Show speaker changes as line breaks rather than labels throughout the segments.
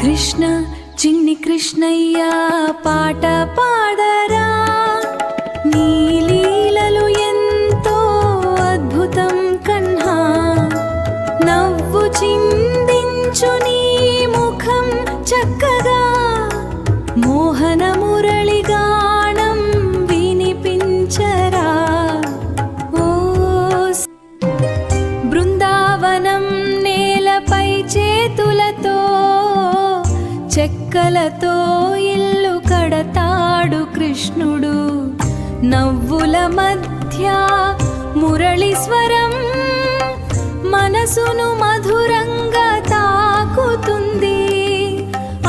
కృష్ణ చిన్ని కృష్ణయ్య పాట పాడరా, నీ లీలలు ఎంతో అద్భుతం కన్హా. నవ్వు చిందించు నీ ముఖం చక్కగా, మోహన మురళి గానం వినిపించరా. ఓ బృందావనం నేలపై చేతులతో చెక్కలతో ఇల్లు కడతాడు కృష్ణుడు. నవ్వుల మధ్య మురళి స్వరం మనసును మధురంగా తాకుతుంది.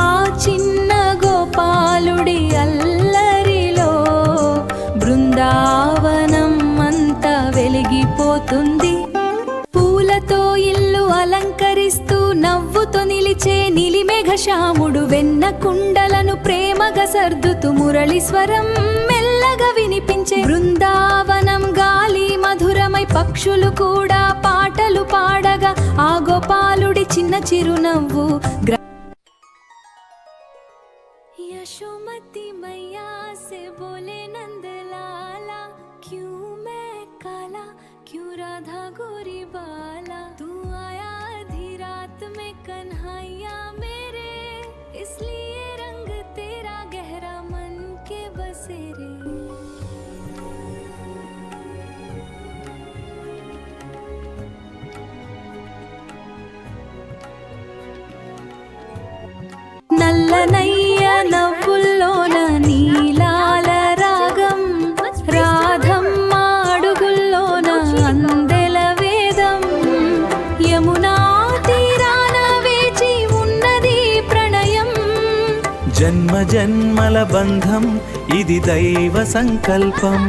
ఆ చిన్న గోపాలుడి అల్లరిలో బృందావనం అంతా వెలిగిపోతుంది. పూలతో ఇల్లు అలంకరిస్తూ నవ్వుతో నిలిచే నీలిమేఘశ్యాముడు వెన్న కుండలను ప్రేమగా సర్దుతూ మురళి స్వరం మెల్లగా వినిపించే. బృందావనం గాలి మధురమై పక్షులు కూడా పాటలు పాడగా ఆ గోపాలుడి చిన్న చిరునవ్వు. యశోమతి मैया से बोले नंदलाला, क्यों मैं काला क्यों राधा गोरी बाला. तू आया आधी रात में कन्हैया मेरे, इसलिए रंग तेरा गहरा मन के बसेरे. నల్లనయ్య నవ్వుల్లోన నీలాల రాగం, రాధమ్మ అడుగుల్లోన అందెల వేదం. యమునా తీరాన వేచి ఉన్నది ప్రణయం.
జన్మ జన్మల బంధం ఇది దైవ సంకల్పం.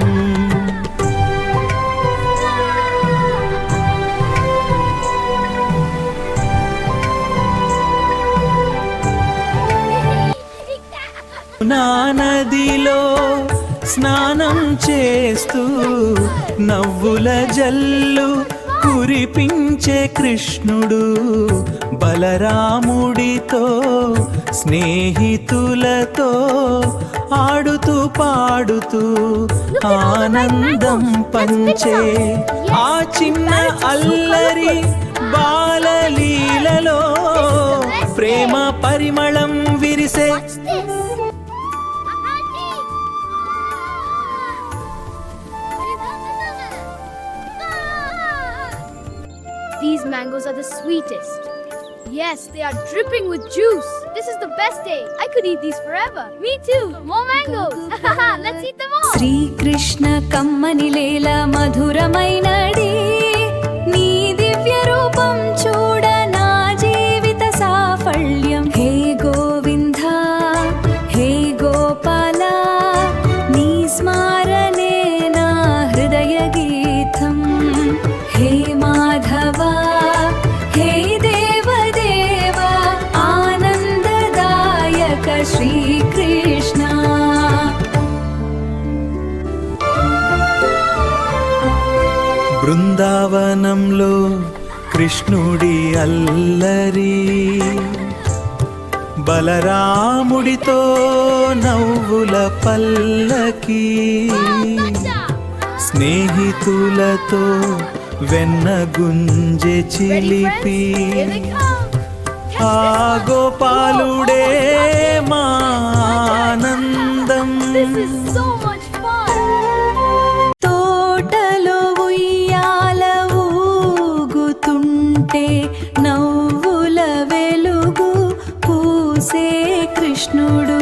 నా నదిలో స్నానం చేస్తూ నవ్వుల జల్లు కురిపించే కృష్ణుడు. బలరాముడితో స్నేహితులతో ఆడుతూ పాడుతూ ఆనందం పంచే ఆ చిన్న అల్లరి బాలలీలలో ప్రేమ పరిమళం విరిసే.
These mangoes are the sweetest. Yes, they are dripping with juice. This is the best day. I could eat these forever. Me too. More mangoes. Let's eat them all.
Shri Krishna కమ్మని లీల మధురమైనడి, నీ దివ్య రూపం చూడ నా జీవిత సాఫల్యం. హే గోవింద హే గోపాల, నీ స్మరణే నా హృదయ గీతం. హే మాధవ హే దేవదేవ, ఆనందదాయక శ్రీకృష్ణ.
బృందావనంలో కృష్ణుడి అల్లరి, బలరాముడితో నవ్వుల పల్లకి. స్నేహితులతో వెన్న గుంజె చిలిపి, ఆ గోపాలుడే మా ఆనందం.
తోటలో ఉయ్యాల ఊగుతుంటే నవ్వుల వెలుగు పూసే కృష్ణుడు.